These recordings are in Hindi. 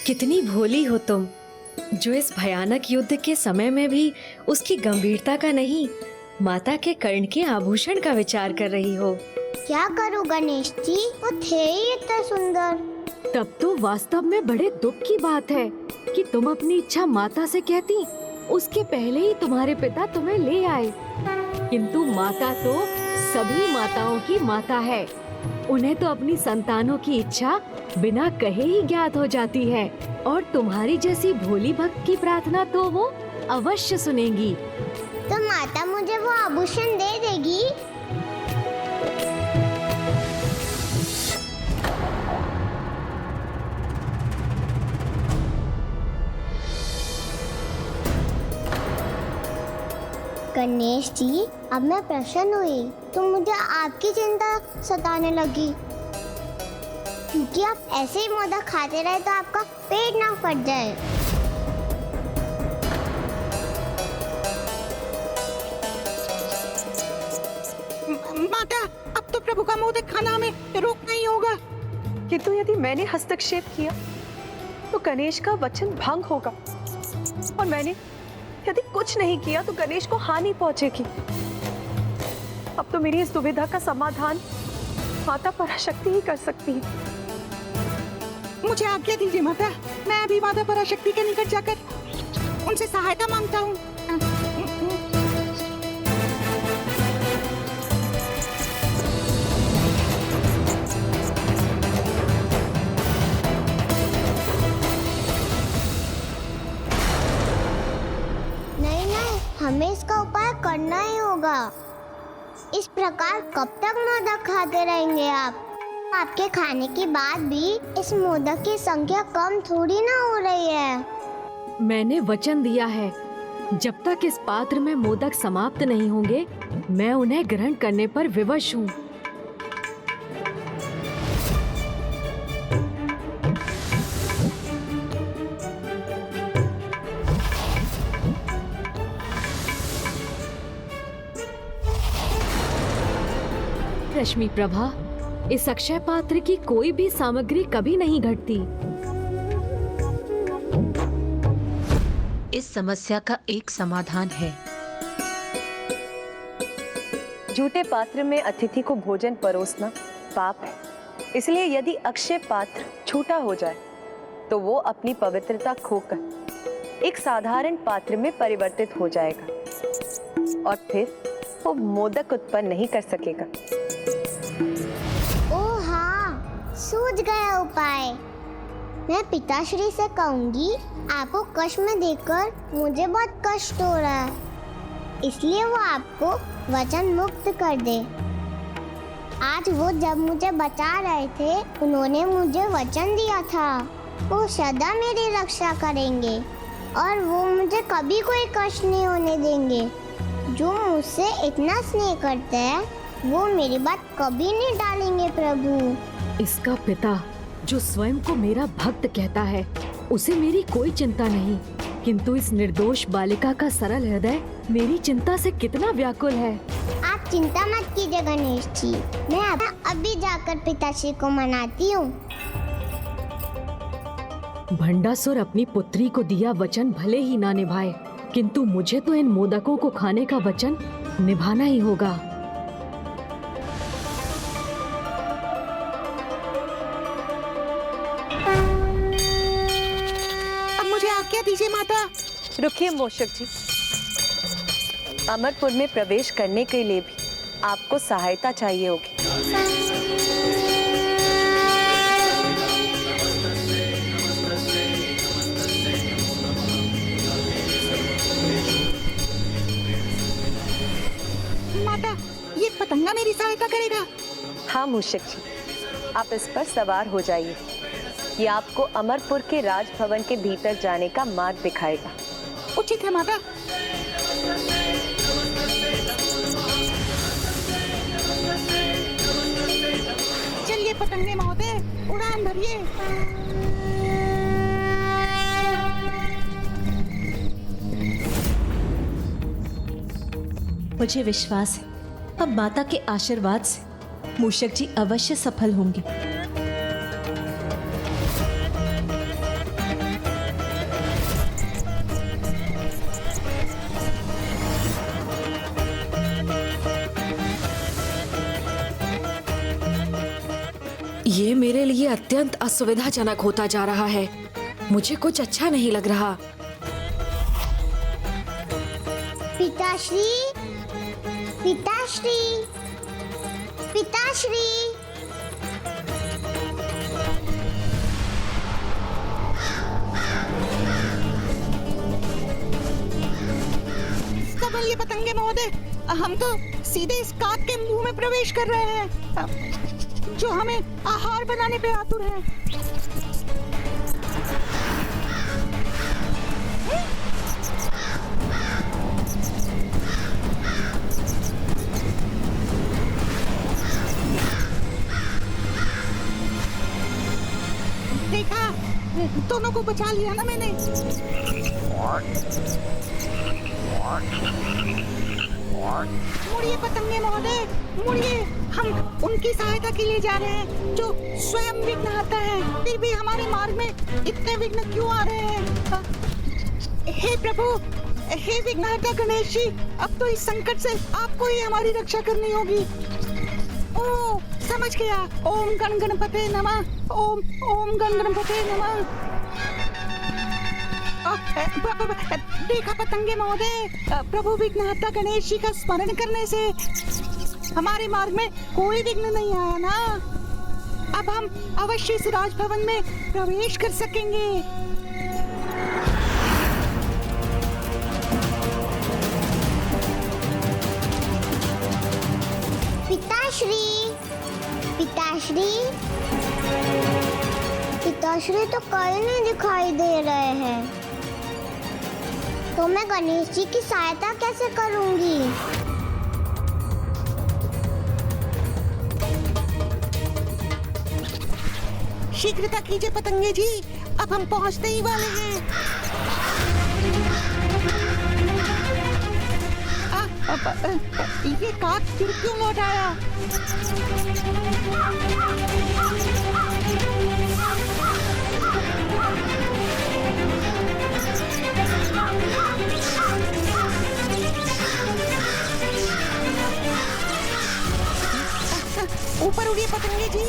कितनी भोली हो तुम, जो इस भयानक युद्ध के समय में भी उसकी गंभीरता का नहीं, माता के कर्ण के आभूषण का विचार कर रही हो। क्या करूं गणेश जी, वो थे ही इतने सुंदर। तब तो वास्तव में बड़े दुख की बात है कि तुम अपनी इच्छा माता से कहती, उसके पहले ही तुम्हारे पिता तुम्हें ले आए। किंतु माता तो सभी माताओं की माता है, उन्हें तो अपनी संतानों की इच्छा बिना कहे ही ज्ञात हो जाती है, और तुम्हारी जैसी भोली भक्त की प्रार्थना तो वो अवश्य सुनेंगी। तो माता मुझे वो आभूषण दे देगी? गणेश जी, अब मैं प्रसन्न हुई तो मुझे आपकी चिंता सताने लगी, क्योंकि आप ऐसे ही मोदक खाते रहे तो आपका पेट ना फट जाए। माता, अब तो प्रभु का मोदक खाना हमें रोकना ही होगा। किंतु यदि मैंने हस्तक्षेप किया तो गणेश का वचन भंग होगा, और मैंने यदि कुछ नहीं किया तो गणेश को हानि पहुंचेगी। अब तो मेरी इस दुविधा का समाधान माता पराशक्ति ही कर सकती है। मुझे आज्ञा दीजिए माता, मैं अभी माता पराशक्ति के निकट जाकर उनसे सहायता मांगता हूँ। हमें इसका उपाय करना ही होगा। इस प्रकार कब तक मोदक खाते रहेंगे आप? आपके खाने के बाद भी इस मोदक की संख्या कम थोड़ी ना हो रही है। मैंने वचन दिया है, जब तक इस पात्र में मोदक समाप्त नहीं होंगे, मैं उन्हें ग्रहण करने पर विवश हूँ। रश्मि प्रभा, इस अक्षय पात्र की कोई भी सामग्री कभी नहीं घटती। इस समस्या का एक समाधान है। झूठे पात्र में अतिथि को भोजन परोसना पाप है, इसलिए यदि अक्षय पात्र झूठा हो जाए तो वो अपनी पवित्रता खोकर एक साधारण पात्र में परिवर्तित हो जाएगा, और फिर वो मोदक उत्पन्न नहीं कर सकेगा। ओह हाँ, सूझ गया उपाय। मैं पिताश्री से कहूंगी, आपको कष्ट में देखकर मुझे बहुत कष्ट हो रहा है, इसलिए वो आपको वचन मुक्त कर दे। आज वो जब मुझे बचा रहे थे, उन्होंने मुझे वचन दिया था वो सदा मेरी रक्षा करेंगे और वो मुझे कभी कोई कष्ट नहीं होने देंगे। जो मुझसे इतना स्नेह करते हैं वो मेरी बात कभी नहीं टालेंगे प्रभु। इसका पिता जो स्वयं को मेरा भक्त कहता है, उसे मेरी कोई चिंता नहीं, किंतु इस निर्दोष बालिका का सरल हृदय मेरी चिंता से कितना व्याकुल है। आप चिंता मत कीजिए गणेश जी, मैं अभी जाकर पिताश्री को मनाती हूँ। भंडासुर अपनी पुत्री को दिया वचन भले ही ना निभाए, किंतु मुझे तो इन मोदकों को खाने का वचन निभाना ही होगा। अब मुझे आज्ञा दीजिए माता। रुकिए मूषक जी, अमरपुर में प्रवेश करने के लिए भी आपको सहायता चाहिए होगी। माता, ये पतंगा मेरी सहायता करेगा? हाँ मूषक जी, आप इस पर सवार हो जाइए। ये आपको अमरपुर के राजभवन के भीतर जाने का मार्ग दिखाएगा। उचित है माता। चलिए पतंगे महोदय, उड़ान भरिए। मुझे विश्वास है अब माता के आशीर्वाद से मूषक जी अवश्य सफल होंगे। ये मेरे लिए अत्यंत असुविधाजनक होता जा रहा है। मुझे कुछ अच्छा नहीं लग रहा। पिताश्री, पिताश्री, पिताश्री। संभलिए पतंगे महोदय, हम तो सीधे इस काक के मुंह में प्रवेश कर रहे हैं, जो हमें आहार बनाने पे आतुर है। देखा, दोनों को बचा लिया ना मैंने। मुड़िए पतंगे महोदय, मुड़िए। हम उनकी सहायता के लिए जा रहे हैं जो स्वयं विघ्नहर्ता है। फिर भी हमारे मार्ग में इतने विघ्न क्यों आ रहे हैं? हे प्रभु, हे विघ्नहर्ता गणेश जी, अब तो इस संकट से आपको ही हमारी रक्षा करनी होगी। ओ, समझ गया। ओम गण गणपते नमः। ओम ओम गण गणपते नमः। देखा पतंगे महोदय, प्रभु विघ्नहर्ता गणेश जी का स्मरण करने से हमारे मार्ग में कोई विघ्न नहीं आया ना। अब हम अवश्य इस राजभवन में प्रवेश कर सकेंगे। पिताश्री, पिताश्री, पिताश्री तो कहीं नहीं दिखाई दे रहे हैं। तो मैं गणेश जी की सहायता कैसे करूंगी? शीघ्रता कीजिए पतंगे जी, अब हम पहुंचने ही वाले हैं। ये काक फिर क्यों लौट आया? ऊपर उड़िए पतंगे जी।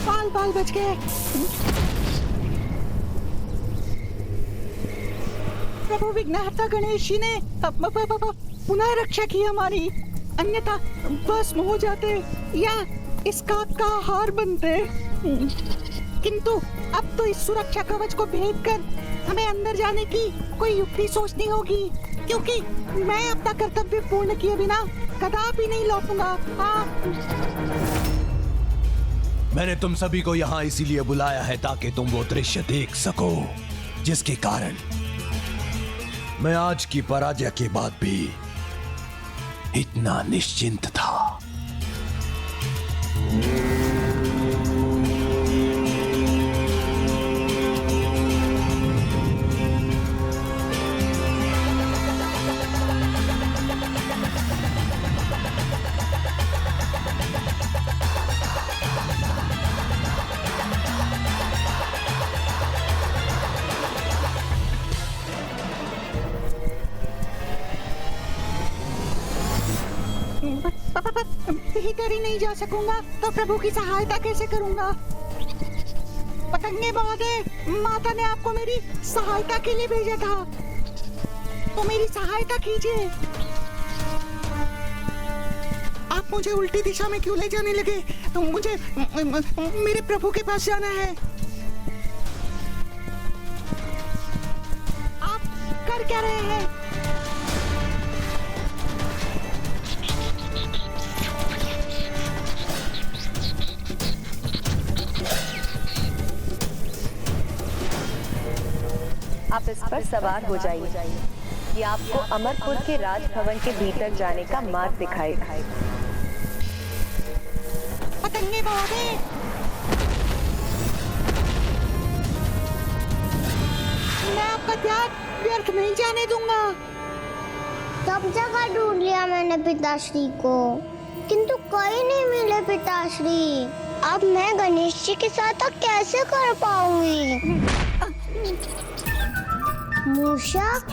बाल बाल बच गए। प्रभु विघ्नहर्ता गणेश जी ने पुनः रक्षा की हमारी, अन्यथा भस्म हो जाते या इस काक का आहार बनते। किंतु अब तो इस सुरक्षा कवच को भेद कर हमें अंदर जाने की कोई युक्ति सोचनी होगी, क्योंकि मैं अपना कर्तव्य पूर्ण किए बिना कदापि नहीं लौटूंगा। मैंने तुम सभी को यहाँ इसीलिए बुलाया है ताकि तुम वो दृश्य देख सको जिसके कारण मैं आज की पराजय के बाद भी इतना निश्चिंत था। भीतर ही नहीं जा सकूंगा तो प्रभु की सहायता कैसे करूंगा? पतंगे महोदय, माता ने आपको मेरी सहायता के लिए भेजा था, तो मेरी सहायता कीजिए। आप मुझे उल्टी दिशा में क्यों ले जाने लगे? मुझे मेरे प्रभु के पास जाना है। आप कर क्या रहे हैं? आप इस पर सवार हो जाइए। ये आपको अमरपुर के राजभवन के भीतर जाने का मार्ग दिखाएगा। पतंगे महोदय, मैं आपका त्याग व्यर्थ नहीं जाने दूंगा। सब जगह ढूंढ लिया मैंने पिताश्री को, किंतु कहीं नहीं मिले पिताश्री। अब मैं गणेश जी के साथ कैसे कर पाऊंगी? मूषक,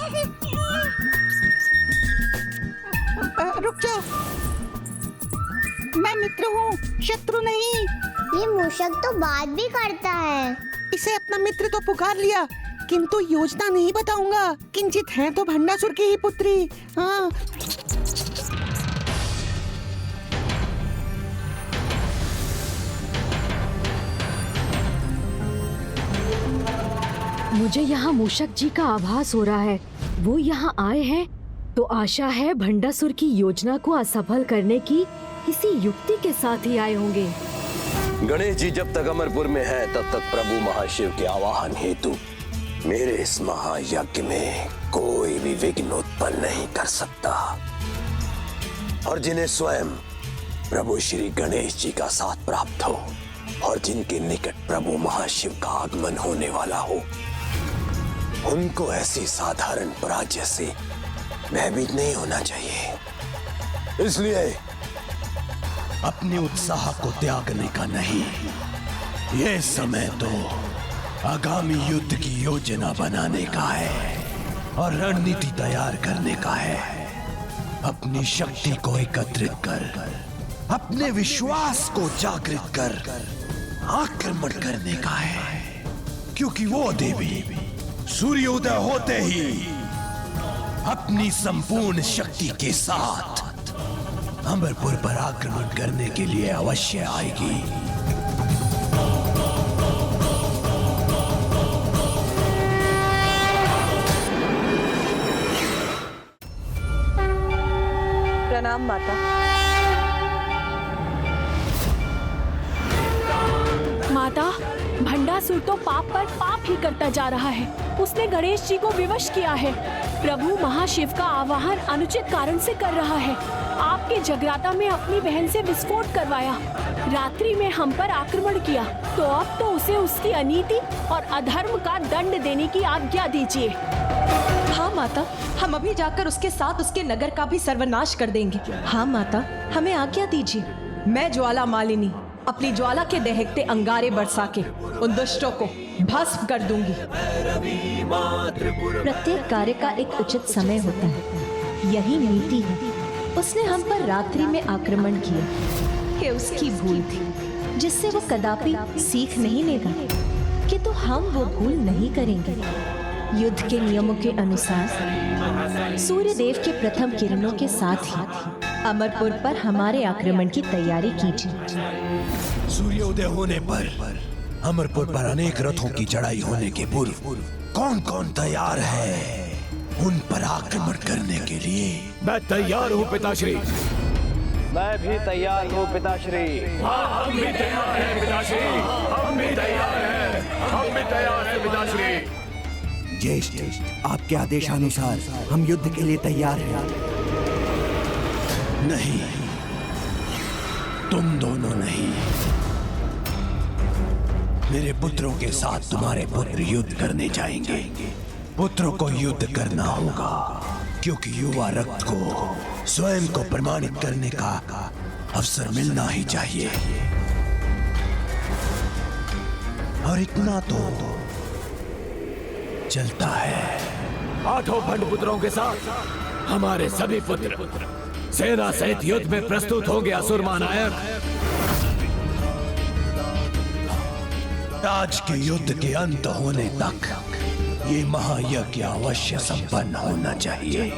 मैं मित्र हूँ, शत्रु नहीं। ये मूषक तो बात भी करता है। इसे अपना मित्र तो पुकार लिया, किंतु योजना नहीं बताऊंगा। किंचित है तो भंडासुर की ही पुत्री। हाँ। मुझे यहाँ मूषक जी का आभास हो रहा है। वो यहाँ आए हैं तो आशा है भंडासुर की योजना को असफल करने की किसी युक्ति के साथ ही आए होंगे। गणेश जी जब तक अमरपुर में है तब तक प्रभु महाशिव के आवाहन हेतु मेरे इस महायज्ञ में कोई भी विघ्न उत्पन्न नहीं कर सकता। और जिन्हें स्वयं प्रभु श्री गणेश जी का साथ प्राप्त हो और जिनके निकट प्रभु महाशिव का आगमन होने वाला हो, उनको ऐसी साधारण पराजय से भयभीत नहीं होना चाहिए। इसलिए अपने उत्साह को त्यागने का नहीं, यह समय तो आगामी युद्ध की योजना बनाने का है और रणनीति तैयार करने का है। अपनी शक्ति को एकत्रित कर, अपने विश्वास को जागृत कर आक्रमण करने का है, क्योंकि वो देवी सूर्योदय होते ही अपनी संपूर्ण शक्ति के साथ अमरपुर पर आक्रमण करने के लिए अवश्य आएगी। प्रणाम माता। माता, भंडासुर तो पाप पर पाप ही करता जा रहा है। उसने गणेश जी को विवश किया है। प्रभु महाशिव का आवाहन अनुचित कारण से कर रहा है। आपके जगराता में अपनी बहन से विस्फोट करवाया, रात्रि में हम पर आक्रमण किया, तो अब तो उसे उसकी अनीति और अधर्म का दंड देने की आज्ञा दीजिए। हाँ माता, हम अभी जाकर उसके साथ उसके नगर का भी सर्वनाश कर देंगे। हाँ माता, हमें आज्ञा दीजिए। मैं ज्वाला मालिनी अपनी ज्वाला के दहकते अंगारे बरसा के उन दुष्टों को भस्म कर दूंगी। प्रत्येक कार्य का एक उचित समय होता है, यही नीति है। उसने हम पर रात्रि में आक्रमण किया, ये उसकी भूल थी, जिससे वो कदापि सीख नहीं लेगा कि तो हम वो भूल नहीं करेंगे। युद्ध के नियमों के अनुसार सूर्य देव के प्रथम किरणों के साथ ही अमरपुर पर हमारे आक्रमण की तैयारी कीजिए। सूर्योदय होने पर अमरपुर पर अनेक रथों की चढ़ाई होने के पूर्व कौन कौन तैयार है उन पर आक्रमण करने के लिए? मैं तैयार हूँ पिताश्री। मैं भी तैयार हूँ पिताश्री। हम भी तैयार हैं पिताश्री। हम भी तैयार हैं। हम भी तैयार हैं पिताश्री। ज्येष्ठ, आपके आदेशानुसार हम युद्ध के लिए तैयार हैं। नहीं, तुम दोनों नहीं, मेरे पुत्रों के साथ तुम्हारे पुत्र युद्ध करने जाएंगे। पुत्रों को युद्ध करना होगा, क्योंकि युवा रक्त को स्वयं को प्रमाणित करने का अवसर मिलना ही चाहिए। और इतना तो चलता है। 8 भंड पुत्रों के साथ हमारे सभी पुत्र सेना सहित युद्ध में प्रस्तुत होंगे। असुर महानायक, आज के युद्ध के अंत होने तक ये महायज्ञ अवश्य संपन्न होना चाहिए।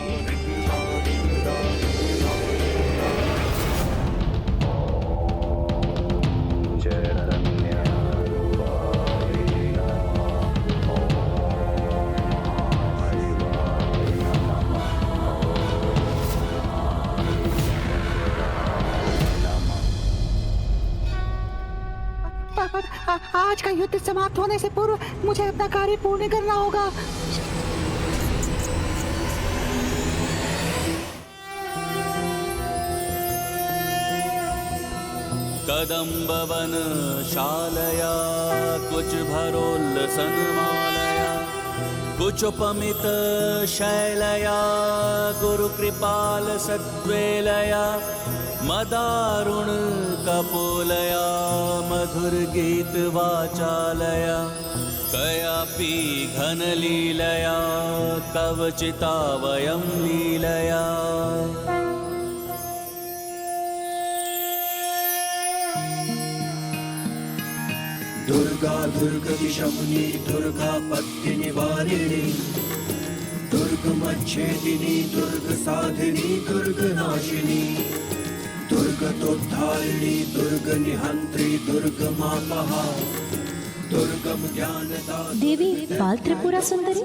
आज का युद्ध समाप्त होने से पूर्व मुझे अपना कार्य पूर्ण करना होगा। कदम्बवन शालया कुछ भरोल्लसन मालया कुचोपमित शैलया गुरु कृपाल सद्वेलया मदारुण कपोलया मधुर गीत वाचालया कयापि घन लीलया कवचिता वयं लीलया। दुर्गतिशमुनी दुर्गापत्ति निवारिणी दुर्गमच्छेदिनी दुर्गसाधिनी दुर्गनाशिनी दुर्गतोद्धारिणी दुर्गनिहंत्री दुर्गमापहा दुर्गम ज्ञानदा देवी बाल त्रिपुरा सुंदरी।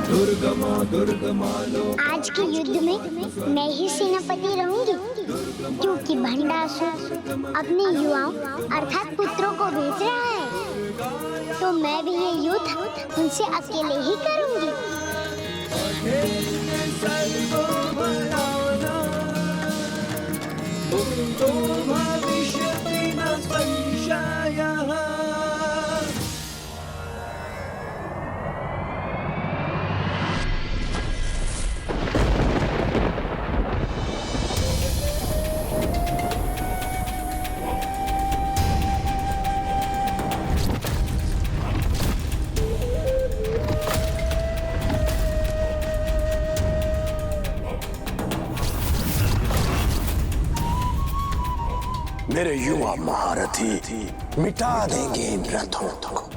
दुर्गमा दुर्गमा लो। आज के युद्ध में मैं ही सेनापति रहूंगी, क्योंकि भंडासुर अपने युवाओं अर्थात पुत्रों को भेज रहा है, तो मैं भी ये युद्ध उनसे अकेले ही करूंगी। मेरे युवा महारथी मिटा देंगे इन रथों को।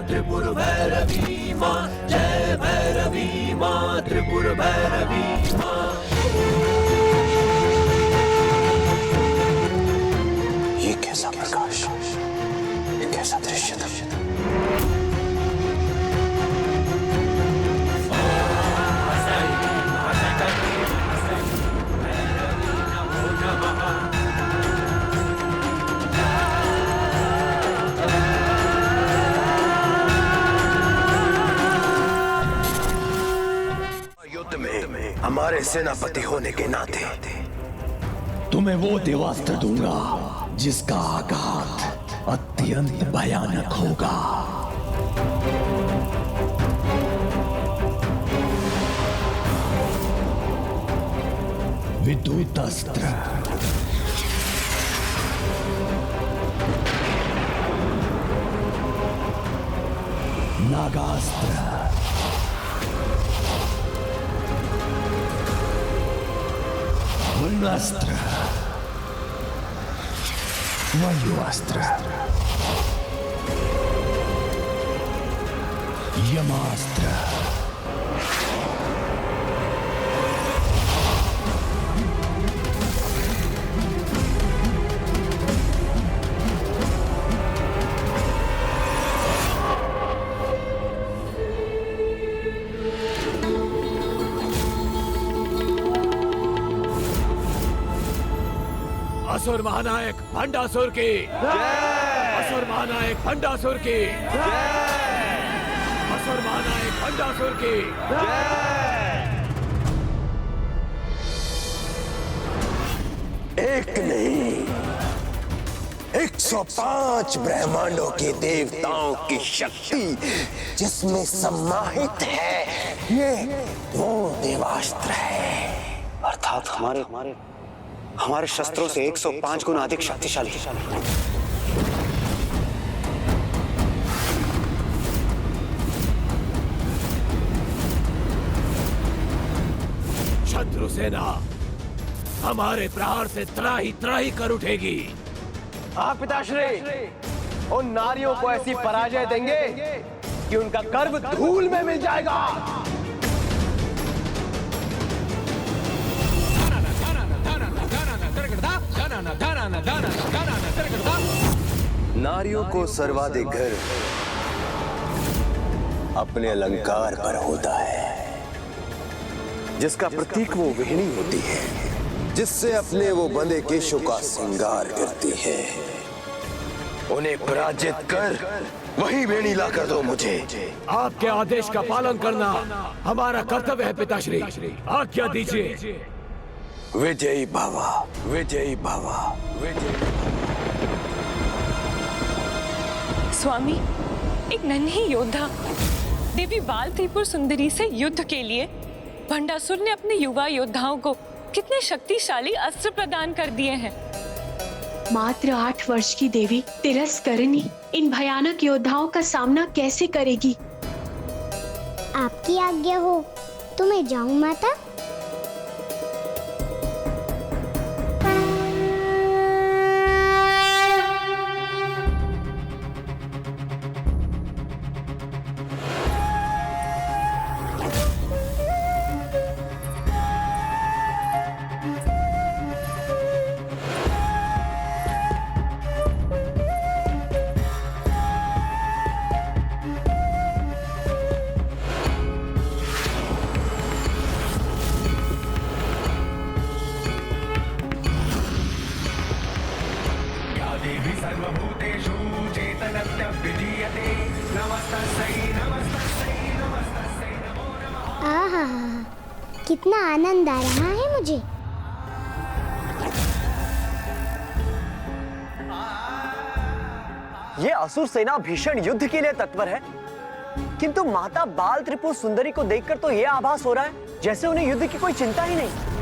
त्रिपुर भैरवी माँ, जय भैरवी माँ, त्रिपुर भैरवी माँ। ये कैसा प्रकाश, ये कैसा दृश्य था। हमारे सेनापति होने के नाते तुम्हें वो देवास्त्र दूंगा जिसका आघात अत्यंत भयानक होगा। विद्युत अस्त्र, नागास्त्र, वरुणास्त्र, वायुअस्त्र, यमास्त्र, असुर महानायक भंडासुर की जय। असुर महानायक भंडासुर की जय। असुर महानायक भंडासुर की जय। एक नहीं 105 ब्रह्मांडों के देवताओं की शक्ति जिसमें सम्माहित है, ये वो देवास्त्र है। अर्थात हमारे शस्त्रों से 105 गुना अधिक शक्तिशाली। शत्रु सेना हमारे प्रहार से त्राही कर उठेगी। आप पिताश्री उन नारियों को ऐसी पराजय देंगे कि उनका गर्व धूल में मिल जाएगा। नारियों को सर्वाधिक गर्व अपने अलंकार पर होता है, जिसका प्रतीक वो वेणी होती है, जिससे अपने वो बंदे केशों का श्रृंगार करती है। उन्हें पराजित कर वही वेणी ला कर दो मुझे। आपके आदेश का पालन करना हमारा कर्तव्य है पिताश्री, आज्ञा दीजिए। विजयी भवा, विजयी भवा, विजयी। स्वामी, एक नन्ही योद्धा देवी बाल त्रिपुर सुंदरी से युद्ध के लिए भंडासुर ने अपने युवा योद्धाओं को कितने शक्तिशाली अस्त्र प्रदान कर दिए हैं। मात्र 8 वर्ष की देवी तिरस्करणी इन भयानक योद्धाओं का सामना कैसे करेगी? आपकी आज्ञा हो तो मैं जाऊं माता। आहा, कितना आनंद आ रहा है मुझे। ये असुर सेना भीषण युद्ध के लिए तत्पर है, किंतु माता बाल त्रिपुर सुंदरी को देखकर तो ये आभास हो रहा है जैसे उन्हें युद्ध की कोई चिंता ही नहीं।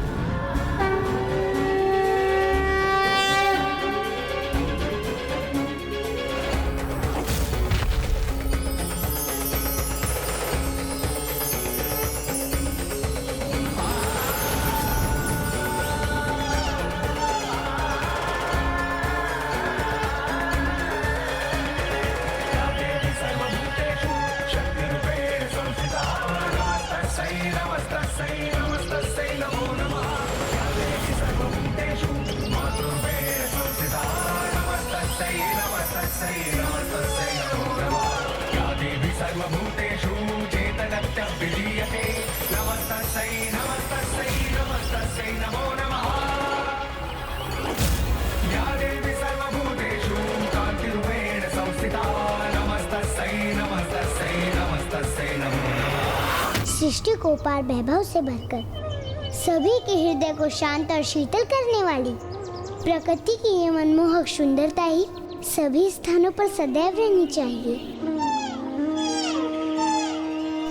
सृष्टि को पार वैभव से भरकर सभी के हृदय को शांत और शीतल करने वाली प्रकृति की ये मनमोहक सुंदरता ही सभी स्थानों पर सदैव रहनी चाहिए।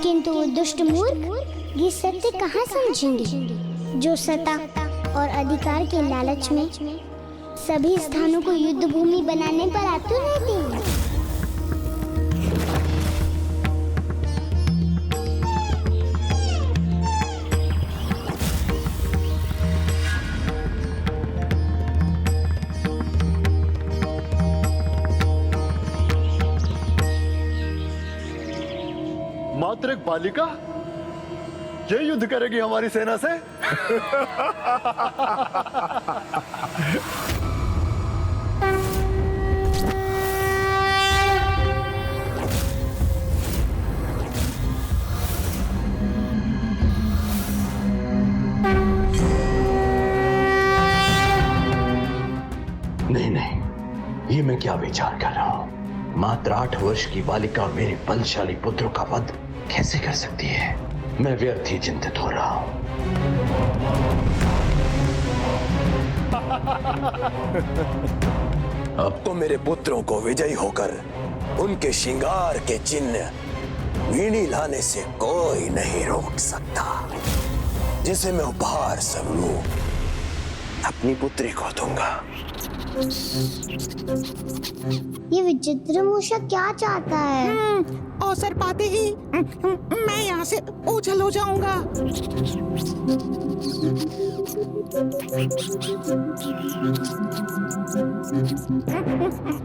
किंतु वो दुष्ट मूर्ख ये सत्य कहाँ समझेंगे, जो सत्ता और अधिकार के लालच में सभी स्थानों को युद्ध भूमि बनाने पर आतुर रहते हैं। मात्र एक बालिका ये युद्ध करेगी हमारी सेना से? नहीं नहीं, ये मैं क्या विचार कर रहा हूं? मात्र 8 वर्ष की बालिका मेरे बलशाली पुत्रों का वध कैसे कर सकती है? मैं व्यर्थ ही चिंतित हो रहा हूं। अब तो मेरे पुत्रों को विजयी होकर उनके श्रृंगार के चिन्ह वीणी लाने से कोई नहीं रोक सकता, जिसे मैं उपहार स्वरूप अपनी पुत्री को दूंगा। ये विचित्र मूषक क्या चाहता है? अवसर पाते ही मैं यहाँ से ओझल हो जाऊंगा।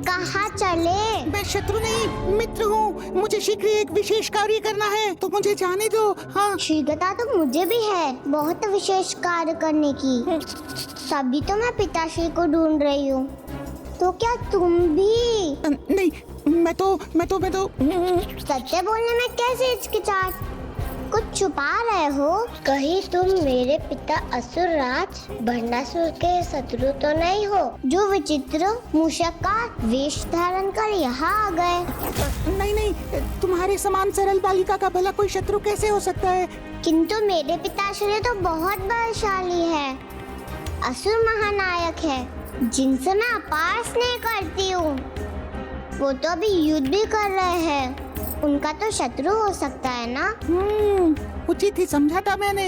कहाँ चले? मैं शत्रु नहीं मित्र हूँ, मुझे शीघ्र एक विशेष कार्य करना है, तो मुझे जाने दो। हाँ, शीघ्रता तो मुझे भी है बहुत विशेष कार्य करने की, तभी तो मैं पिताश्री को ढूंढ रही हूँ। तो क्या तुम भी? नहीं, मैं तो सत्य बोलने में कैसे हिचकिचाहट? कुछ छुपा रहे हो? कहीं तुम मेरे पिता असुर राज भंडासुर के शत्रु तो नहीं हो, जो विचित्र मूषक का वेश धारण कर यहाँ आ गए? नहीं, तुम्हारे समान सरल बालिका का भला कोई शत्रु कैसे हो सकता है? किंतु मेरे पिताश्री तो बहुत बलशाली है। असुर महानायक है जिनसे मैं अपार स्नेह करती हूँ। वो तो अभी युद्ध भी कर रहे हैं, उनका तो शत्रु हो सकता है ना। उचित ही समझा था मैंने।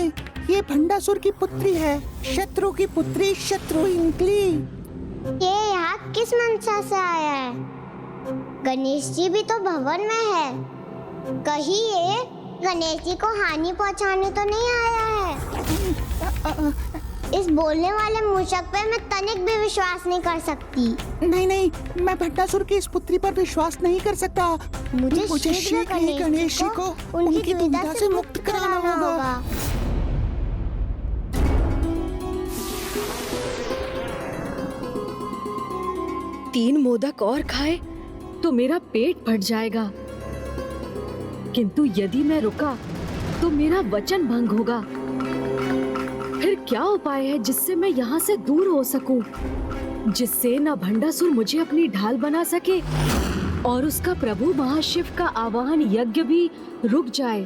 ये भंडासुर की पुत्री है, शत्रु की पुत्री शत्रु इंकली। ये यहाँ किस मंशा से आया है? गणेश जी भी तो भवन में है, कहीं ये गणेश जी को हानि पहुँचाने तो नहीं आया है? इस बोलने वाले मूषक पे मैं तनिक भी विश्वास नहीं कर सकती। नहीं, मैं भंडासुर की इस पुत्री पर विश्वास नहीं कर सकता। मुझे शीघ्र ही गणेश जी को उनकी दुविधा से मुक्त कराना होगा। तीन मोदक और खाए तो मेरा पेट फट जाएगा, किंतु यदि मैं रुका तो मेरा वचन भंग होगा। फिर क्या उपाय है जिससे मैं यहाँ से दूर हो सकूं, जिससे न भंडासुर मुझे अपनी ढाल बना सके और उसका प्रभु महाशिव का आवाहन यज्ञ भी रुक जाए।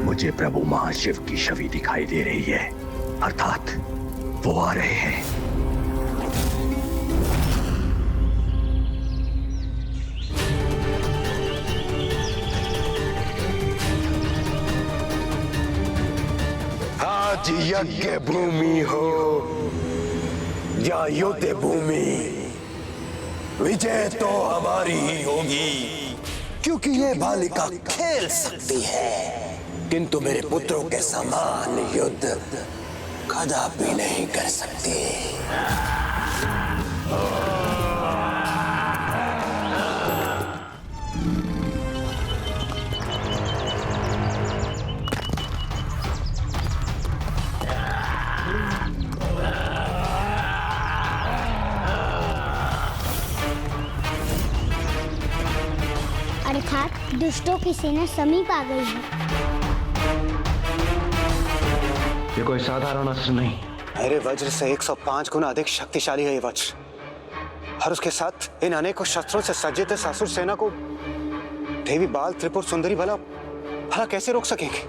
मुझे प्रभु महाशिव की छवि दिखाई दे रही है, अर्थात वो आ रहे हैं। आज यज्ञ भूमि हो या युद्ध भूमि, विजय तो हमारी ही होगी, क्योंकि ये बालिका खेल सकती है, किंतु मेरे पुत्रों के समान युद्ध कदापि नहीं कर सकती। अर्थात दुष्टों की सेना समीप आ गई है। ये कोई साधारण अस्त्र नहीं। मेरे वज्र से 105 गुना अधिक शक्तिशाली है ये वज्र, और उसके साथ इन अनेकों शस्त्रों से सज्जित इस असुर सेना को देवी बाल त्रिपुर सुंदरी भला कैसे रोक सकेंगे?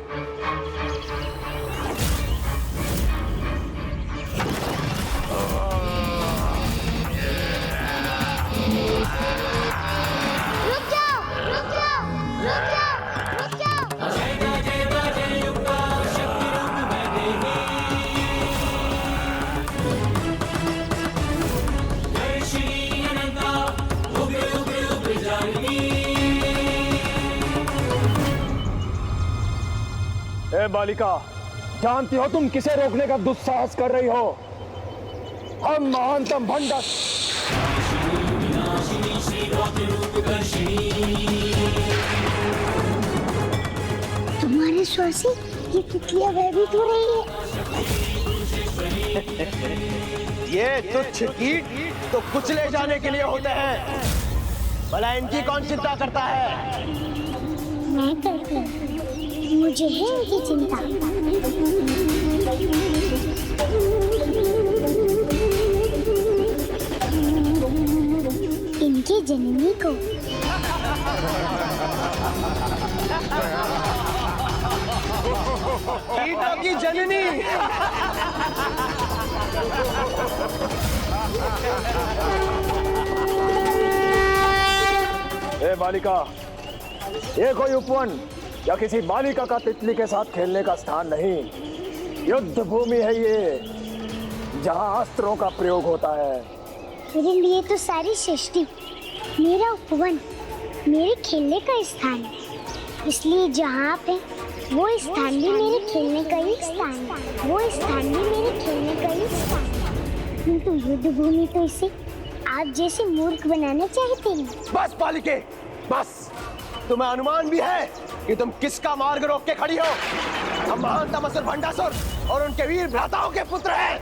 ए बालिका, जानती हो तुम किसे रोकने का दुस्साहस कर रही हो? हम महानतम भंडा तुम्हारे स्वर से ये तितलियां भयभीत हो रही है। ये तुच्छ कीट तो कुचले जाने के लिए होते हैं, भला इनकी कौन चिंता करता है? मैं करती हूँ, मुझे है इनकी चिंता। इनकी जननी को। कीटों की जननी। ए बालिका, ये कोई उपवन या किसी बालिका का तितली के साथ खेलने का स्थान नहीं। युद्ध भूमि है ये, जहाँ अस्त्रों का प्रयोग होता है। मेरे लिए तो सारी सृष्टि मेरा उपवन, मेरे खेलने का स्थान है। इसलिए जहाँ आप हैं, वो स्थान भी मेरे खेलने का ही स्थान है। वो स्थान भी मेरे खेलने का ही स्थान है। किंतु युद्ध भूमि तो इसे आप जैसे मूर्ख बनाना चाहते हैं। बस बालिके, बस। तुम्हें अनुमान भी है कि तुम किसका मार्ग रोक के खड़ी हो? हम महानतम असुर भंडासुर और उनके वीर भ्राताओं के पुत्र हैं।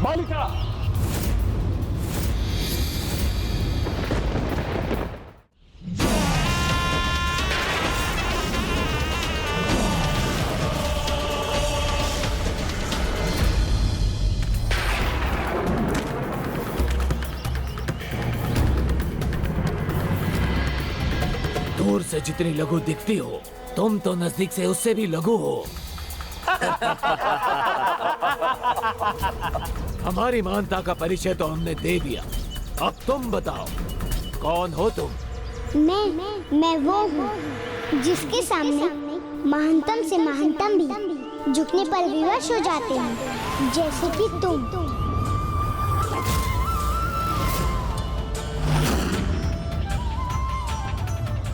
बालिका, जितनी लघु दिखती हो, तुम तो नजदीक से उससे भी लघु हो। हमारी महानता का परिचय तो हमने दे दिया, अब तुम बताओ कौन हो तुम? मैं वो हूँ जिसके सामने महानतम से महानतम भी झुकने पर विवश हो जाते हैं, जैसे कि तुम।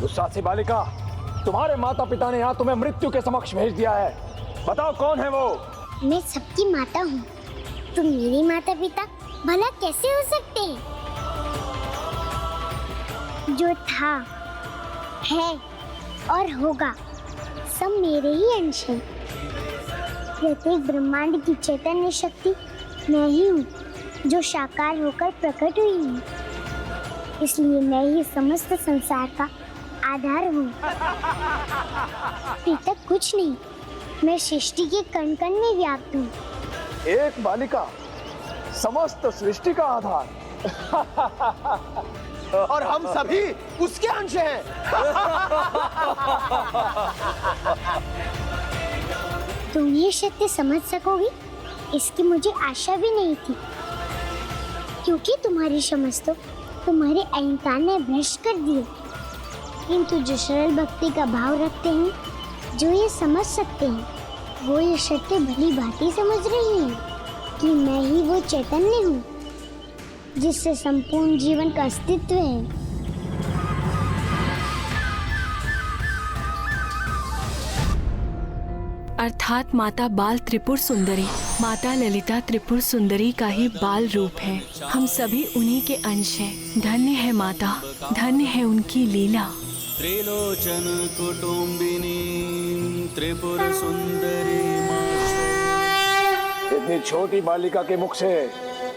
दुस्साहसी बालिका, तुम्हारे माता पिता ने यहाँ तुम्हें मृत्यु के समक्ष भेज दिया है। बताओ कौन है वो? मैं सबकी माता हूँ, तुम मेरी माता पिता भला कैसे हो सकते हैं? जो था, है और होगा सब मेरे ही अंश है। प्रत्येक ब्रह्मांड की चैतन्य शक्ति मैं ही हूँ, जो साकार होकर प्रकट हुई हूँ। इसलिए मैं ही समस्त संसार का आधार हूँ। पिता कुछ नहीं, मैं सृष्टि के कण कण में व्याप्त हूँ। एक बालिका समस्त सृष्टि का आधार। और हम सभी उसके अंश हैं। तुम ये सत्य समझ सकोगी, इसकी मुझे आशा भी नहीं थी, क्योंकि तुम्हारी समझ तो तुम्हारे अहंकार ने भ्रष्ट कर दिए। किंतु जो सरल भक्ति का भाव रखते हैं, जो ये समझ सकते हैं, वो ये सत्य भली भांति समझ रही हैं कि मैं ही वो चैतन्य हूँ जिससे संपूर्ण जीवन का अस्तित्व है। अर्थात माता बाल त्रिपुर सुंदरी, माता ललिता त्रिपुर सुंदरी का ही बाल रूप है। हम सभी उन्हीं के अंश हैं। धन्य है माता, धन्य है उनकी लीला। त्रिलोचन कुटुंबिनी त्रिपुर सुंदरी। इतनी छोटी बालिका के मुख से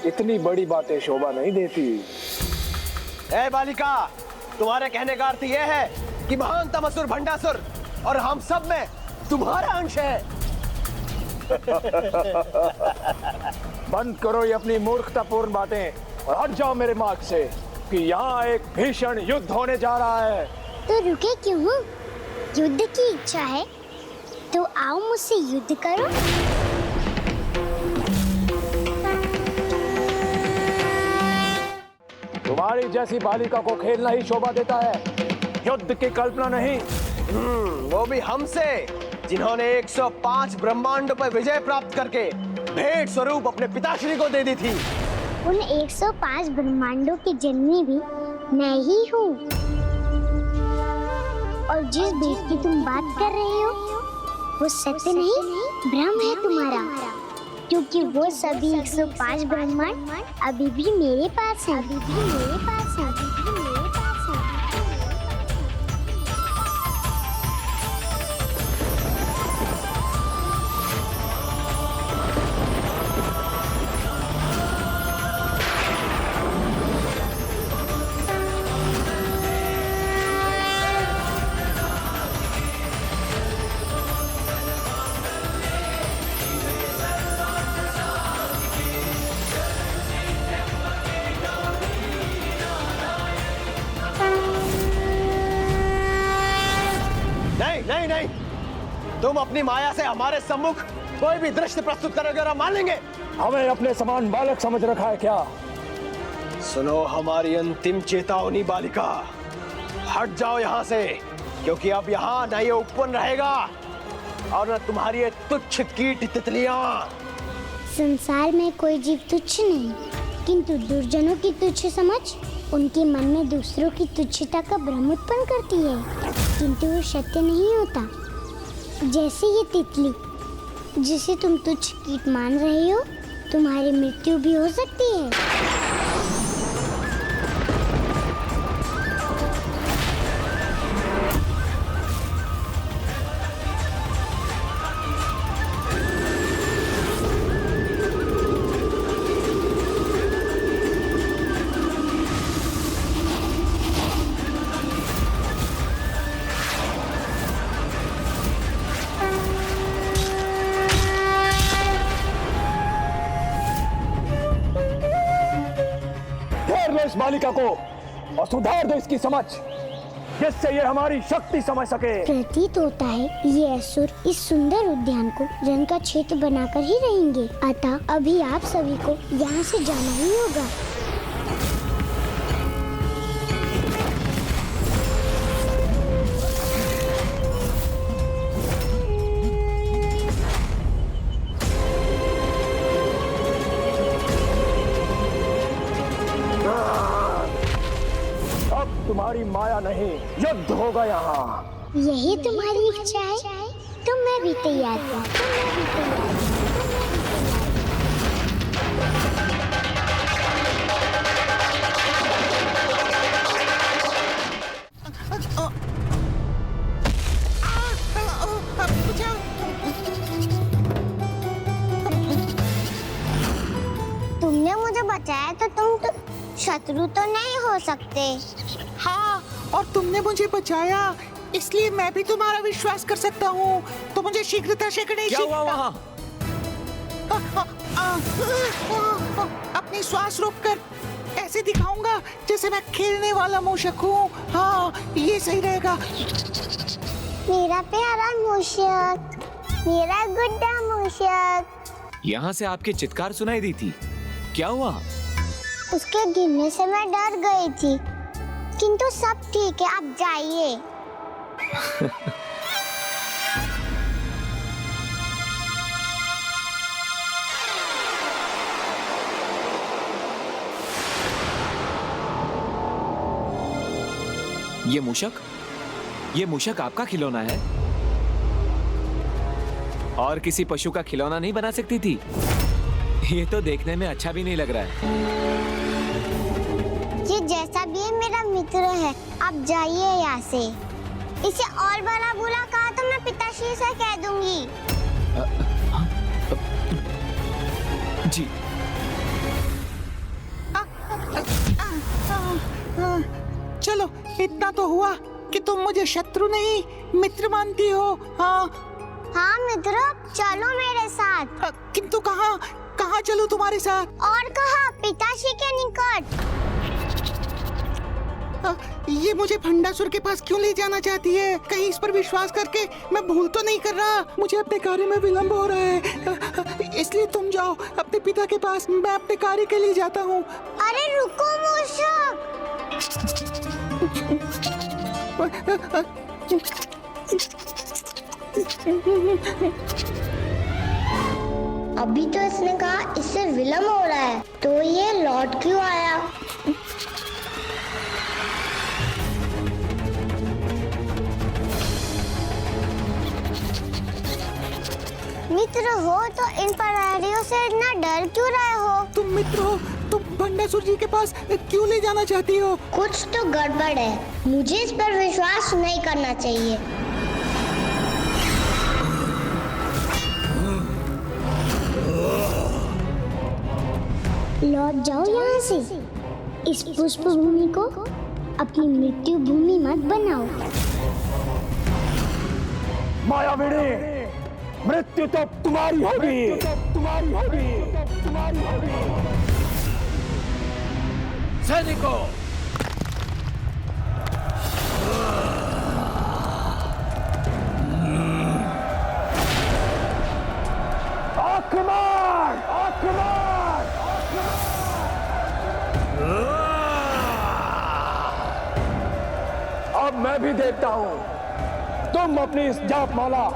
इतनी बड़ी बातें शोभा नहीं देती। ए बालिका, तुम्हारे कहने का अर्थ यह है कि महानतम असुर भंडासुर और हम सब में तुम्हारा अंश है। बंद करो ये अपनी मूर्खतापूर्ण बातें और हट जाओ मेरे मार्ग से, कि यहाँ एक भीषण युद्ध होने जा रहा है। तो रुके क्यों हो? युद्ध की इच्छा है तो आओ मुझसे युद्ध करो। तुम्हारी जैसी बालिका को खेलना ही शोभा देता है, युद्ध की कल्पना नहीं। वो भी हमसे, जिन्होंने 105 ब्रह्मांडों पर विजय प्राप्त करके भेंट स्वरूप अपने पिताश्री को दे दी थी। उन 105 ब्रह्मांडों की जननी भी मैं ही हूँ। और जिस भेंट की तुम बात कर रहे हो, वो सत्य नहीं, भ्रम है तुम्हारा, क्योंकि वो सभी 105 ब्रह्मांड अभी भी मेरे पास है। अभी भी मेरे पास है। अभी भी मेरे पास है। नहीं नहीं, तुम अपनी माया से हमारे सम्मुख कोई भी दृश्य प्रस्तुत करोगे और हम मान लेंगे। हमें अपने समान बालक समझ रखा है क्या? सुनो हमारी अंतिम चेतावनी बालिका, हट जाओ यहाँ से, क्योंकि अब यहाँ न ये उपवन रहेगा और न तुम्हारी ये तुच्छ कीट तितलियां। संसार में कोई जीव तुच्छ नहीं, किंतु दुर्जनों की तुच्छ समझ उनके मन में दूसरों की तुच्छता का भ्रम उत्पन्न करती है, किंतु वो सत्य नहीं होता। जैसे ये तितली जिसे तुम तुच्छ कीट मान रहे हो, तुम्हारी मृत्यु भी हो सकती है। इस बालिका को और सुधार दो इसकी समझ। जिससे ये हमारी शक्ति समझ सके। प्रतीत होता है ये असुर इस सुंदर उद्यान को रन का क्षेत्र बनाकर ही रहेंगे, अतः अभी आप सभी को यहाँ से जाना ही होगा। तुम्हारी माया नहीं, युद्ध होगा यहाँ। यही तुम्हारी इच्छा है तो मैं भी तैयार हूँ। तुमने मुझे बचाया तो तुम तो शत्रु तो नहीं हो सकते। हाँ, और तुमने मुझे बचाया इसलिए मैं भी तुम्हारा विश्वास कर सकता हूँ। तो मुझे शीघ्रता से गणेश जी। क्या हुआ वहाँ? अपनी श्वास रोककर ऐसे दिखाऊंगा जैसे मैं खेलने वाला मूषक हूँ। हाँ, ये सही रहेगा। मेरा प्यारा मूषक, मेरा गुड्डा मूषक। यहाँ से आपकी चित्कार सुनाई दी थी, क्या हुआ? उसके गिरने से मैं डर गई थी, किंतु सब ठीक है, आप जाइए। ये मूषक आपका खिलौना है और किसी पशु का खिलौना नहीं बना सकती थी? ये तो देखने में अच्छा भी नहीं लग रहा है। ये जैसा भी है मेरा मित्र है, आप जाइए यहाँ से। इसे और बड़ा बुरा कहा तो मैं पिताश्री से कह दूंगी। जी। चलो, इतना तो हुआ कि तुम मुझे शत्रु नहीं मित्र मानती हो। हाँ हाँ मित्र, चलो मेरे साथ। किंतु कहाँ कहाँ चलूं तुम्हारे साथ? और कहाँ? पिताश्री के निकट। ये मुझे भंडासुर के पास क्यों ले जाना चाहती है? कहीं इस पर विश्वास करके मैं भूल तो नहीं कर रहा। मुझे अपने कार्य में विलंब हो रहा है, इसलिए तुम जाओ अपने पिता के पास, मैं अपने कार्य के लिए जाता हूँ। अरे रुको मूषक। अभी तो इसने कहा इससे विलंब हो रहा है, तो ये लौट क्यों आया? मित्र हो तो इन प्रहरियों से इतना डर क्यों रहे हो? तुम मित्र हो, तुम भंडासुर जी के पास क्यों ले जाना चाहती हो? कुछ तो गड़बड़ है, मुझे इस पर विश्वास नहीं करना चाहिए। लौट जाओ यहाँ से। इस पुष्प भूमि को अपनी मृत्यु भूमि मत बनाओ। मायाविनी, मृत्यु तो तुम्हारी होगी, तुम्हारी होगी, तुम्हारी होगी। सैनिकों, आक्रमण, आक्रमण, अब मैं भी देखता हूँ तुम अपनी इस जाप माला,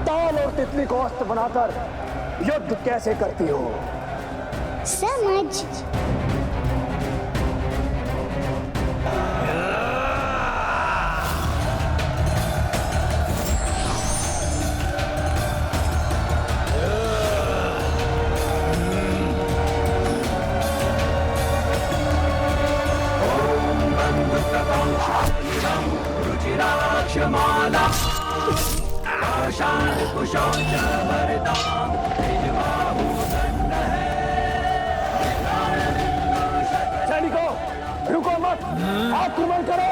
ताल और तितली को अस्त्र बनाकर युद्ध कैसे करती हो। समझ। रुचिराक्षमाला सैनिकों, रुको मत, आक्रमण करो।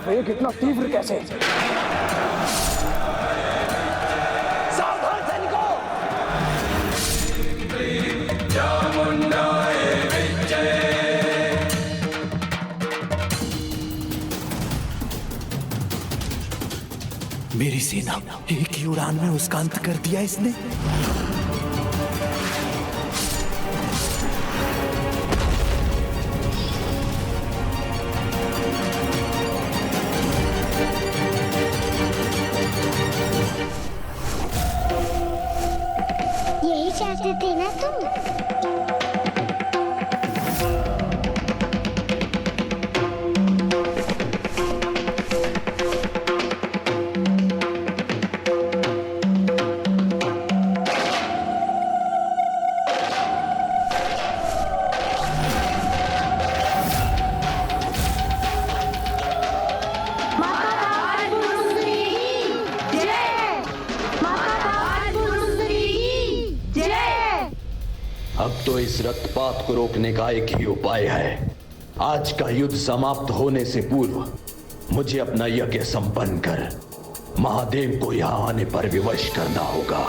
वेग इतना तीव्र कैसे? सावधान सैनिकों! मेरी सेना एक ही उड़ान में उसका अंत कर दिया इसने। यही चाहते थे ना तुम? अब तो इस रक्तपात को रोकने का एक ही उपाय है। आज का युद्ध समाप्त होने से पूर्व मुझे अपना यज्ञ संपन्न कर महादेव को यहां आने पर विवश करना होगा।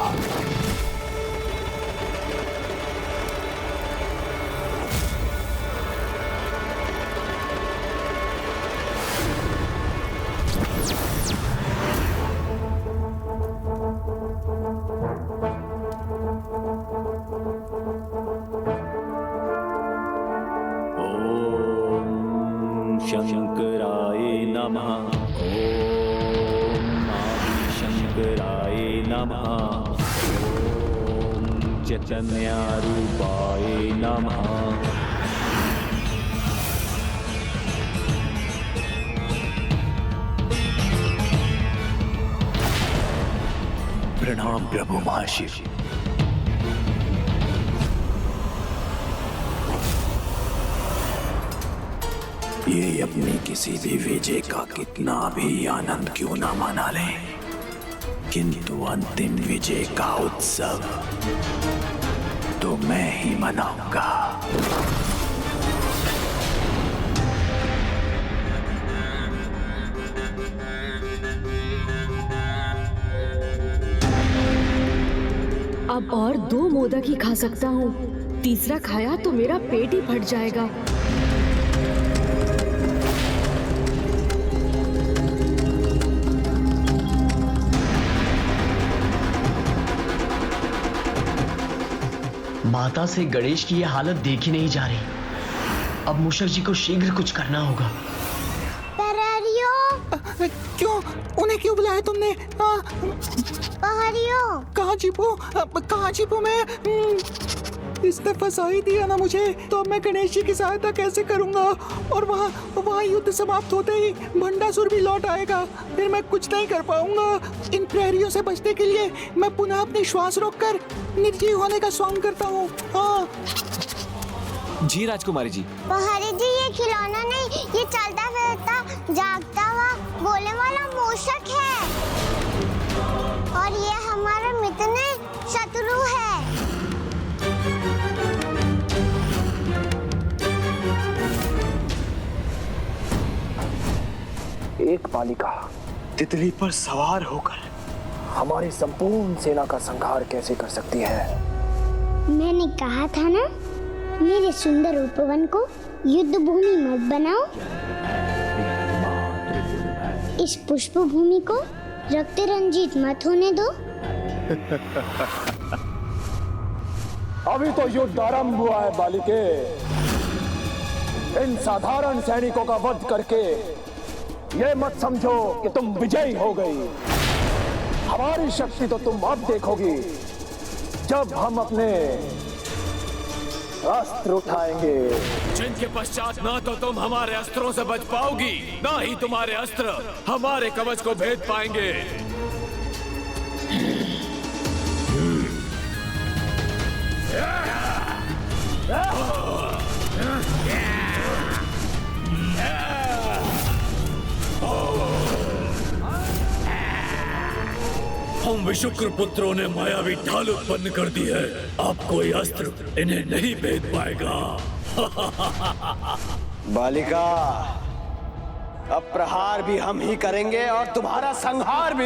शंकराय नमः। ओम आदिशंकराय नमः। ओम चैतन्यरूपाय नमः। प्रणाम प्रभु महाशिव। ये अपनी किसी भी विजय का कितना भी आनंद क्यों ना मना ले, किंतु अंतिम विजय का उत्सव तो मैं ही मनाऊंगा। अब और 2 मोदक ही खा सकता हूँ, तीसरा खाया तो मेरा पेट ही फट जाएगा। माता से गणेश की यह हालत देखी नहीं जा रही। अब मूषक जी को शीघ्र कुछ करना होगा। पहाड़ियों! क्यों? उन्हें क्यों बुलाया तुमने? पहाड़ियों! कहाँ छिपू मैं? इसने फंसा ही दिया ना मुझे, तो अब मैं गणेश जी की सहायता कैसे करूंगा? और वहाँ युद्ध समाप्त होते ही भंडासुर भी लौट आएगा, फिर मैं कुछ नहीं कर पाऊंगा। इन प्रहरियों से बचने के लिए मैं पुनः अपनी श्वास रोककर निर्जीव होने का स्वांग करता हूँ। हाँ जी राजकुमारी जी। पहाड़ी जी, ये खिलौना नहीं, ये चलता फिरता जागता हुआ बोलने वाला मूषक है, और ये हमारा मित्र नहीं, शत्रु है। एक बालिका तितली पर सवार होकर हमारी संपूर्ण सेना का संहार कैसे कर सकती है? मैंने कहा था ना, मेरे सुंदर उपवन को युद्ध भूमि मत बनाओ। इस पुष्प भूमि को रक्त रंजित मत होने दो। अभी तो युद्ध आरंभ हुआ है बालिके। इन साधारण सैनिकों का वध करके ये मत समझो कि तुम विजयी हो गई। हमारी शक्ति तो तुम अब देखोगी, जब हम अपने अस्त्र उठाएंगे। जिनके पश्चात ना तो तुम हमारे अस्त्रों से बच पाओगी, ना ही तुम्हारे अस्त्र हमारे कवच को भेद पाएंगे। हम विशुक्र पुत्रों ने मायावी ढाल उत्पन्न कर दी है। अब कोई अस्त्र इन्हें नहीं भेद पाएगा। बालिका, अब प्रहार भी हम ही करेंगे और तुम्हारा संहार भी।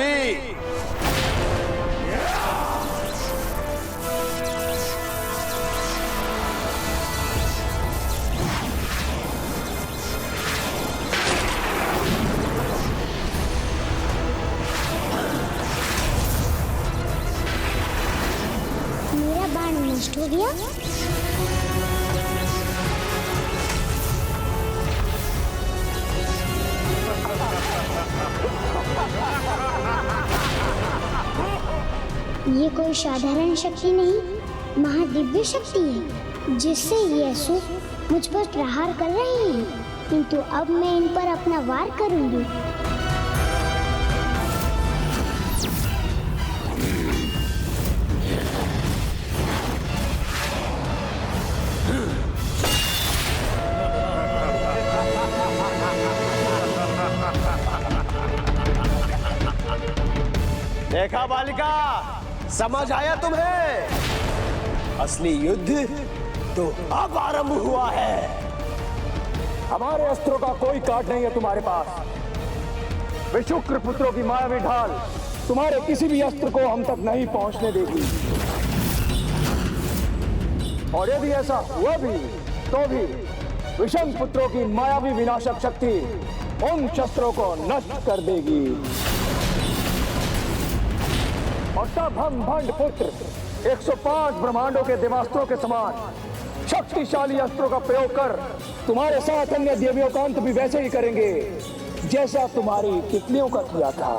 मेरा बाण नष्ट हो गया। ये कोई साधारण शक्ति नहीं, महादिव्य शक्ति है, जिससे ये असुर मुझ पर प्रहार कर रहे हैं, किंतु अब मैं इन पर अपना वार करूंगी। देखा बालिका, समझ आया तुम्हें? असली युद्ध तो अब आरंभ हुआ है। हमारे अस्त्रों का कोई काट नहीं है तुम्हारे पास। विशुक्र पुत्रों की मायावी ढाल तुम्हारे किसी भी अस्त्र को हम तक नहीं पहुंचने देगी। और यदि ऐसा हुआ भी तो भी विषम पुत्रों की मायावी विनाशक शक्ति उन शस्त्रों को नष्ट कर देगी। और तब हम भंड पुत्र 105 ब्रह्मांडों के देवास्त्रों के समान शक्तिशाली अस्त्रों का प्रयोग कर तुम्हारे साथ अन्य देवियों का अंत भी वैसे ही करेंगे जैसा तुम्हारी तितलियों का किया था।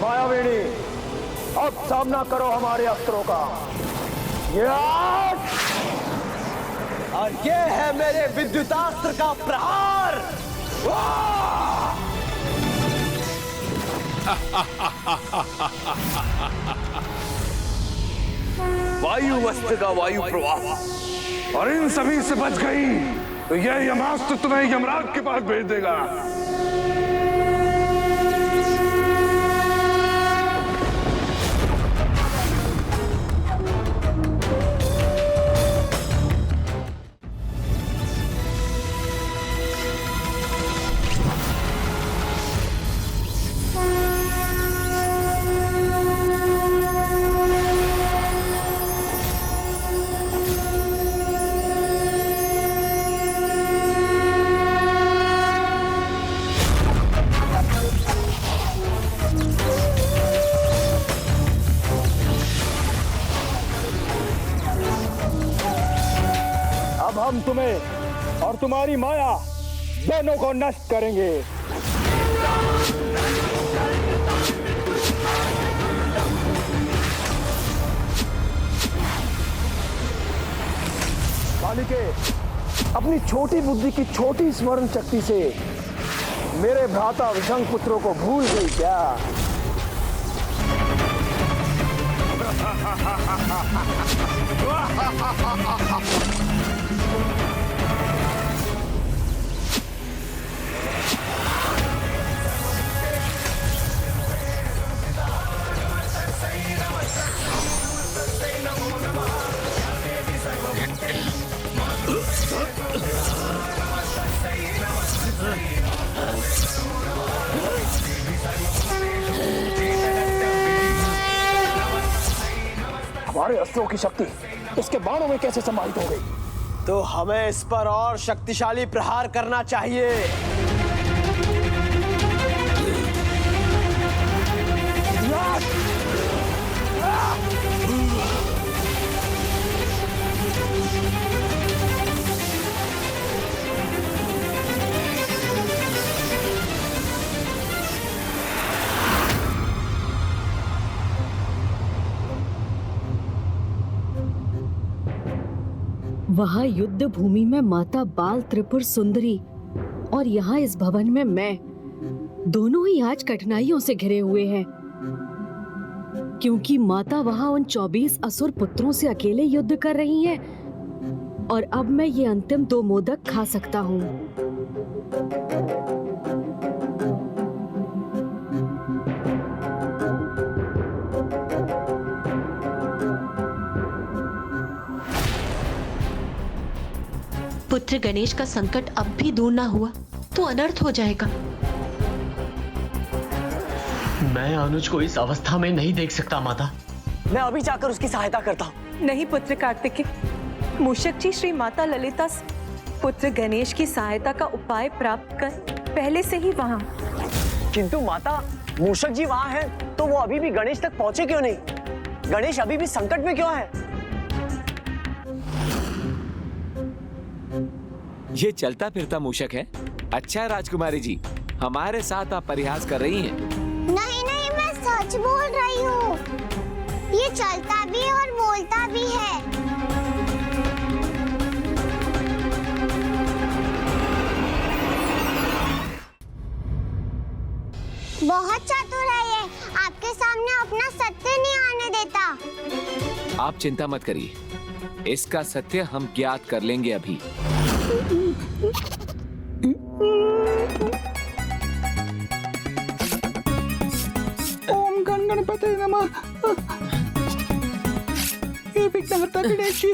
मायावीणी, अब सामना करो हमारे अस्त्रों का। और ये है मेरे विद्युतास्त्र का प्रहार। वायु वस्त्र का वायु प्रवाह। और इन सभी से बच गई तो यह यमास्त्र तुम्हें यमराज के पास भेज देगा। हम तुम्हें और तुम्हारी माया दोनों को नष्ट करेंगे। बालिके, अपनी छोटी बुद्धि की छोटी स्मरण शक्ति से मेरे भ्राता विषंग पुत्रों को भूल गई क्या? हमारे अस्त्रों की शक्ति इसके बाणों में कैसे समाहित हो गई? तो हमें इस पर और शक्तिशाली प्रहार करना चाहिए। वहाँ युद्ध भूमि में माता बाल त्रिपुर सुंदरी और यहाँ इस भवन में मैं, दोनों ही आज कठिनाइयों से घिरे हुए हैं, क्योंकि माता वहाँ उन 24 असुर पुत्रों से अकेले युद्ध कर रही हैं और अब मैं ये अंतिम 2 मोदक खा सकता हूँ। पुत्र गणेश का संकट अब भी दूर ना हुआ तो अनर्थ हो जाएगा। मैं अनुज को इस अवस्था में नहीं देख सकता माता। मैं अभी जाकर उसकी सहायता करता हूँ। नहीं पुत्र कार्तिकेय, मूषक जी श्री माता ललिता से पुत्र गणेश की सहायता का उपाय प्राप्त कर पहले से ही वहाँ। किंतु माता, मूषक जी वहाँ हैं, तो वो अभी भी गणेश तक पहुँचे क्यों नहीं? गणेश अभी भी संकट में क्यों है? ये चलता फिरता मूषक है। अच्छा राजकुमारी जी, हमारे साथ आप परिहास कर रही हैं। नहीं नहीं, मैं सच बोल रही हूँ। ये चलता भी और बोलता भी है। बहुत चतुर है ये, आपके सामने अपना सत्य नहीं आने देता। आप चिंता मत करिए, इसका सत्य हम ज्ञात कर लेंगे अभी। ओम गण गणपते नमः। हे विघ्नहर्ता गणेश जी,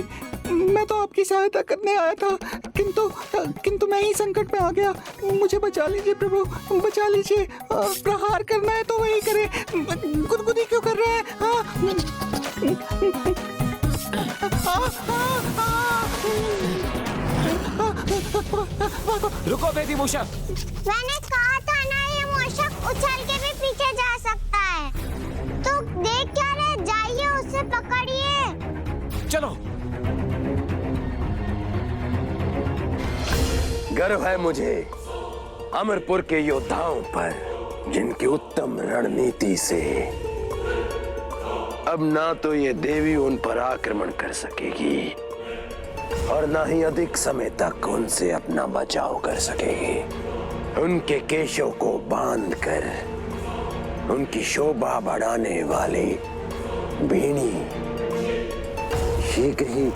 मैं तो आपकी सहायता करने आया था, किंतु मैं ही संकट में आ गया। मुझे बचा लीजिए प्रभु, बचा लीजिए। प्रहार करना है तो वही करे, गुदगुदी क्यों कर रहे हैं? रुको बेटी मूषक। मैंने कहा था ना, ये मूषक उछल के भी पीछे जा सकता है। तो देख क्या रहे, जाइए उसे पकड़िए। चलो। गर्व है मुझे अमरपुर के योद्धाओं पर, जिनकी उत्तम रणनीति से अब ना तो ये देवी उन पर आक्रमण कर सकेगी और ना ही अधिक समय तक उनसे अपना बचाव कर सकेगी। उनके केशों को बांधकर उनकी शोभा बढ़ाने वाली बीणी शीघ्र ही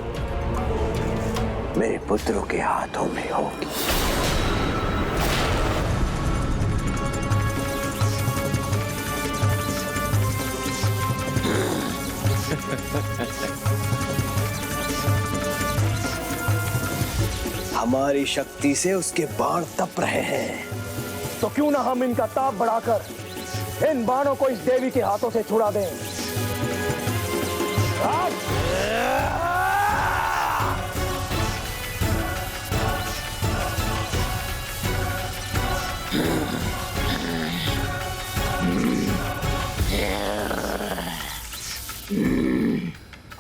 मेरे पुत्रों के हाथों में होगी। हमारी शक्ति से उसके बाण तप रहे हैं, तो क्यों ना हम इनका ताप बढ़ाकर इन बाणों को इस देवी के हाथों से छुड़ा दें।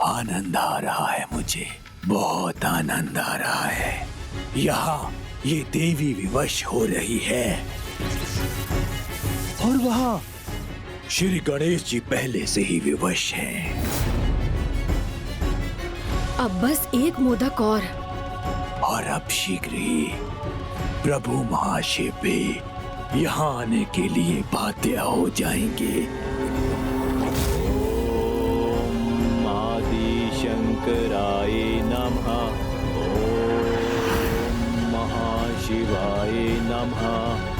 आनंद आ रहा है मुझे, बहुत आनंद आ रहा है। यहाँ ये देवी विवश हो रही है और वहाँ श्री गणेश जी पहले से ही विवश हैं। अब बस एक मोदक और अब शीघ्र ही प्रभु महाशिव भी यहाँ आने के लिए बाध्य हो जाएंगे। ओम आदि शंकराय नमः। ओम महाशिवाय नमः।